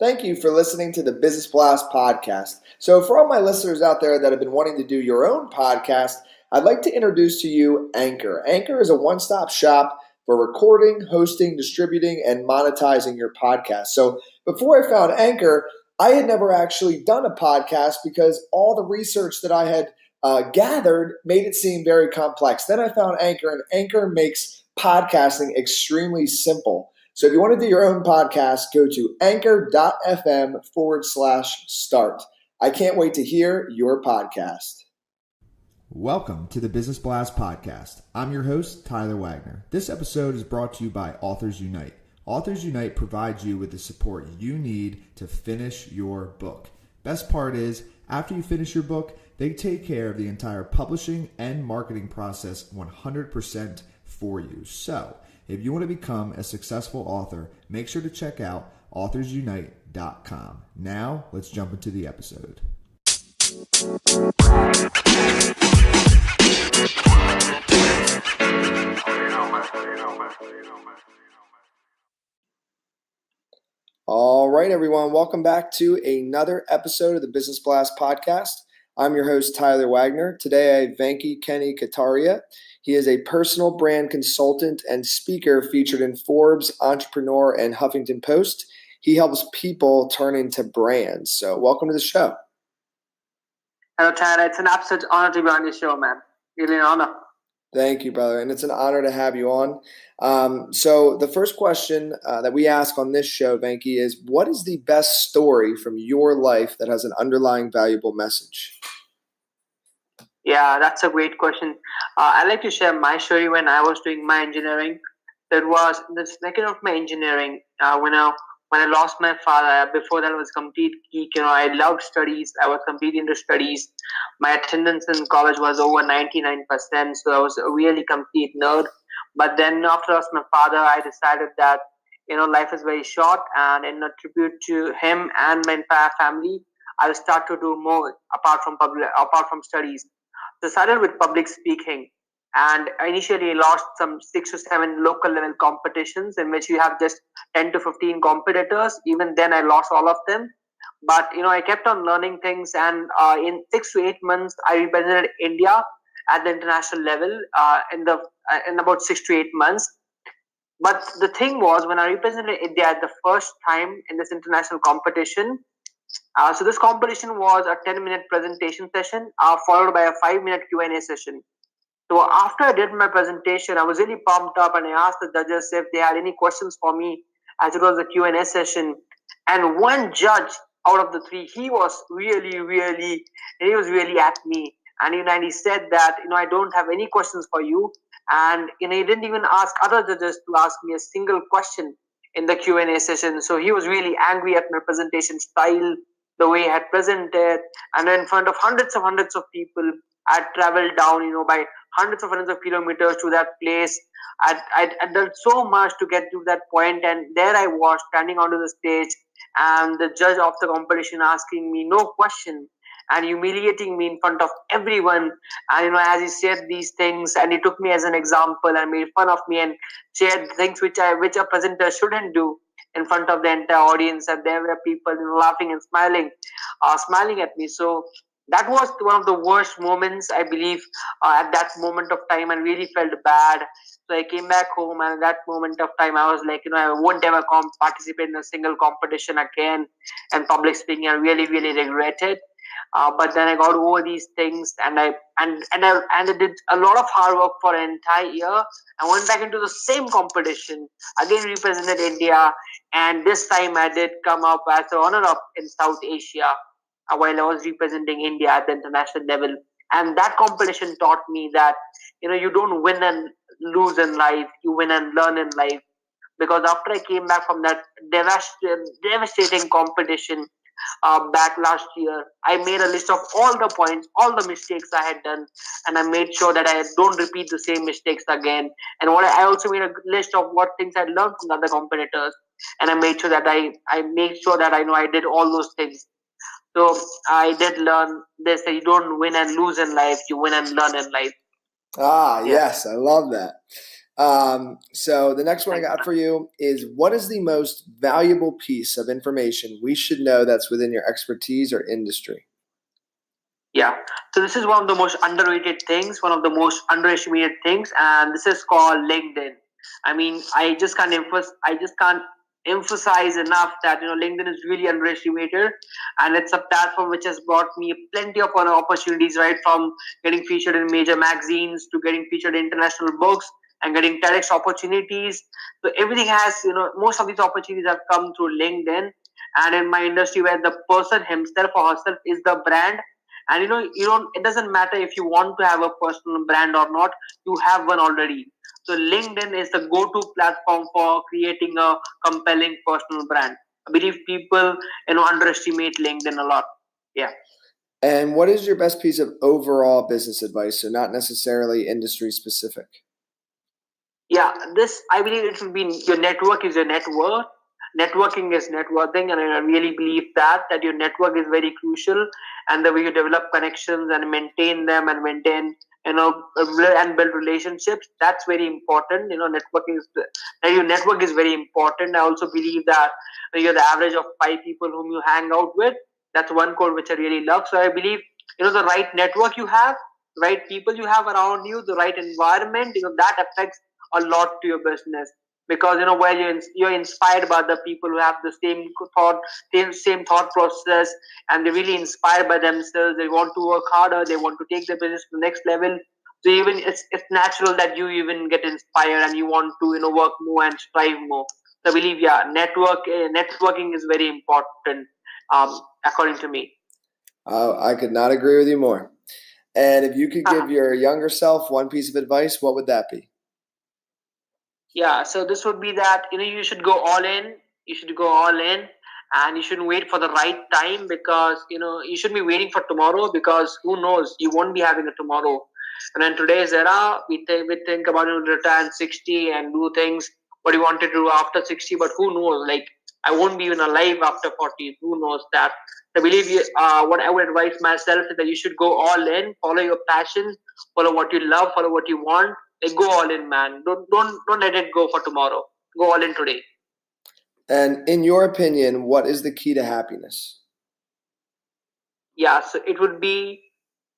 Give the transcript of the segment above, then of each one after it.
Thank you for listening to the Business Blast podcast. So for all my listeners out there that have been wanting to do your own podcast, I'd like to introduce to you Anchor. Anchor is a one-stop shop for recording, hosting, distributing, and monetizing your podcast. So before I found Anchor, I had never actually done a podcast because all the research that I had gathered made it seem very complex. Then I found Anchor, and Anchor makes podcasting extremely simple. So if you want to do your own podcast, go to anchor.fm/start. I can't wait to hear your podcast. Welcome to the Business Blast podcast. I'm your host, Tyler Wagner. This episode is brought to you by Authors Unite. Authors Unite provides you with the support you need to finish your book. Best part is, after you finish your book, they take care of the entire publishing and marketing process 100% for you. So, if you want to become a successful author, make sure to check out authorsunite.com. Now, let's jump into the episode. All right, everyone. Welcome back to another episode of the Business Blast podcast. I'm your host, Tyler Wagner. Today, I have Vanky Kataria. He is a personal brand consultant and speaker featured in Forbes, Entrepreneur, and Huffington Post. He helps people turn into brands. So welcome to the show. Hello, Tyler. It's an absolute honor to be on your show, man. Really an honor. Thank you, brother. And it's an honor to have you on. So the first question that we ask on this show, Vanky, is what is the best story from your life that has an underlying valuable message? Yeah, that's a great question. I'd like to share my story when I was doing my engineering. That was the second of my engineering. When I lost my father, before that I was complete geek. I loved studies. I was complete into studies. My attendance in college was over 99%, so I was a really complete nerd. But then after I lost my father, I decided that, life is very short, and in a tribute to him and my entire family, I'll start to do more apart from studies. So I started with public speaking. And I initially lost some 6 to 7 local level competitions in which you have just 10 to 15 competitors. Even then I lost all of them. But, I kept on learning things. And in 6 to 8 months, I represented India at the international level in about 6 to 8 months. But the thing was, when I represented India at the first time in this international competition, so this competition was a 10-minute presentation session followed by a 5-minute Q&A session. So after I did my presentation, I was really pumped up, and I asked the judges if they had any questions for me, as it was a Q&A session. And one judge out of the 3, he was really at me. And he said that, I don't have any questions for you. And he didn't even ask other judges to ask me a single question in the Q&A session. So he was really angry at my presentation style, the way I had presented, and in front of hundreds of people. I traveled down, by hundreds of kilometers to that place. I'd done so much to get to that point, and there I was standing onto the stage, and the judge of the competition asking me no question and humiliating me in front of everyone. And as he said these things, and he took me as an example and made fun of me and shared things which a presenter shouldn't do in front of the entire audience, and there were people laughing and smiling at me. So that was one of the worst moments, I believe, at that moment of time, and really felt bad. So I came back home, and at that moment of time, I was like, I won't ever participate in a single competition again. And public speaking, I really regretted. But then I got over these things, and I did a lot of hard work for an entire year. I went back into the same competition, again represented India, and this time I did come up as a runner-up in South Asia, while I was representing India at the international level. And that competition taught me that, you don't win and lose in life, you win and learn in life. Because after I came back from that devastating competition back last year, I made a list of all the points, all the mistakes I had done, and I made sure that I don't repeat the same mistakes again. And I also made a list of what things I learned from other competitors, and I made sure that I made sure that I did all those things. So I did learn this, that you don't win and lose in life, you win and learn in life. Yes, I love that. So the next one I got for you is, what is the most valuable piece of information we should know that's within your expertise or industry? Yeah. So this is one of the most underrated things, one of the most underestimated things, and this is called LinkedIn. I mean, I just can't emphasize enough that LinkedIn is really underestimated, and it's a platform which has brought me plenty of opportunities, right from getting featured in major magazines to getting featured in international books and getting TEDx opportunities. So everything has, most of these opportunities have come through LinkedIn, and in my industry where the person himself or herself is the brand, and you don't it doesn't matter if you want to have a personal brand or not, you have one already. So LinkedIn is the go-to platform for creating a compelling personal brand. I believe people underestimate LinkedIn a lot. Yeah. And what is your best piece of overall business advice, so not necessarily industry specific? Yeah, this I believe it should be, your network is your net worth. Networking is networking, and I really believe that your network is very crucial, and the way you develop connections and maintain them and maintain and build relationships, that's very important. Networking is that your network is very important. I also believe that you're the average of 5 people whom you hang out with. That's one quote which I really love. So I believe the right network you have, right people you have around you, the right environment, that affects a lot to your business, because where you're inspired by the people who have the same thought process, and they're really inspired by themselves. They want to work harder, they want to take the business to the next level. So even it's natural that you even get inspired and you want to work more and strive more. So I believe, yeah, networking is very important, according to me. I could not agree with you more. And if you could give your younger self one piece of advice, what would that be? Yeah, so this would be that you should go all in. You should go all in, and you shouldn't wait for the right time, because you shouldn't be waiting for tomorrow, because who knows, you won't be having a tomorrow. And in today's era, we think about retire at 60 and do things what you want to do after 60, but who knows? Like, I won't be even alive after 40. Who knows that? I believe what I would advise myself is that you should go all in, follow your passion, follow what you love, follow what you want. Like, go all in, man. Don't let it go for tomorrow. Go all in today. And in your opinion, what is the key to happiness? Yeah, so it would be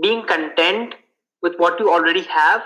being content with what you already have,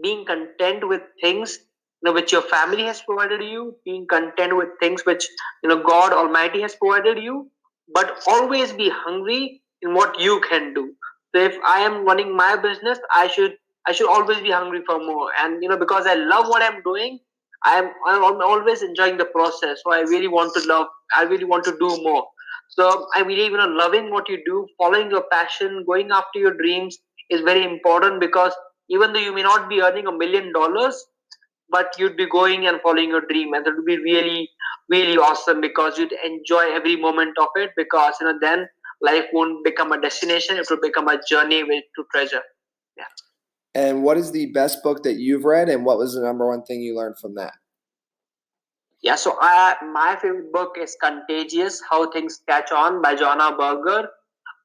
being content with things which your family has provided you, being content with things which God Almighty has provided you, but always be hungry in what you can do. So if I am running my business, I should always be hungry for more, and because I love what I'm doing, I'm always enjoying the process. So I really want to do more. So I believe loving what you do, following your passion, going after your dreams is very important, because even though you may not be earning $1 million, but you'd be going and following your dream, and that would be really, really awesome, because you'd enjoy every moment of it, because then life won't become a destination, it will become a journey to treasure. Yeah. And what is the best book that you've read, and what was the number one thing you learned from that? Yeah, so my favorite book is Contagious: How Things Catch On by Jonah Berger.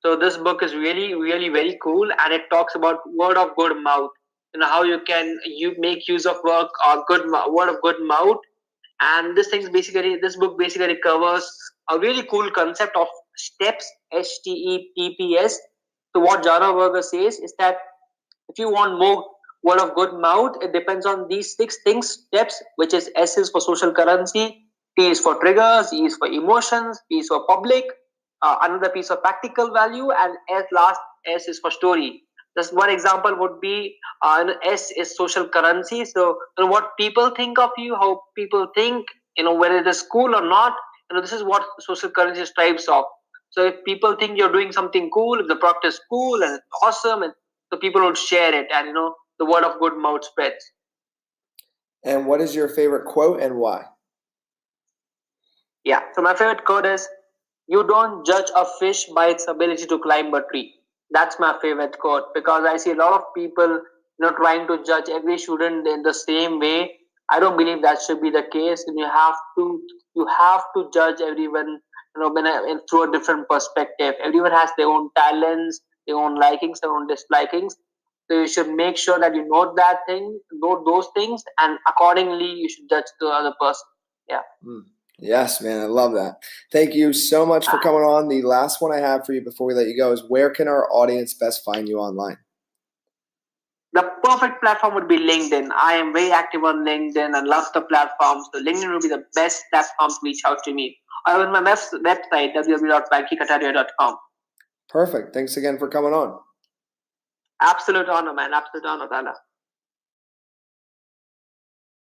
So this book is really, really very cool, and it talks about word of good mouth. How you make use of word of good mouth, and this book basically covers a really cool concept of steps, STEPPS. So what Jonah Berger says is that if you want more word of good mouth, it depends on these 6 things, steps, which is S is for social currency, T is for triggers, E is for emotions, P is for public, another piece of practical value, and S is for story. Just one example would be S is social currency. So what people think of you, how people think, whether it is cool or not, this is what social currency strives of. So if people think you're doing something cool, if the product is cool and it's awesome, and so people would share it, and the word of good mouth spreads. And what is your favorite quote and why? Yeah, so my favorite quote is, you don't judge a fish by its ability to climb a tree. That's my favorite quote, because I see a lot of people trying to judge every student in the same way. I don't believe that should be the case, and you have to judge everyone through a different perspective. Everyone has their own talents, their own likings, their own dislikings. So you should make sure that you note those things, and accordingly you should judge the other person. Yeah. Yes, man, I love that. Thank you so much for coming on. The last one I have for you before we let you go is, where can our audience best find you online? The perfect platform would be LinkedIn. I am very active on LinkedIn and love the platform. So LinkedIn will be the best platform to reach out to me. Or on my website, www.vankykataria.com. Perfect. Thanks again for coming on. Absolute honor, man. Absolute honor, Tyler.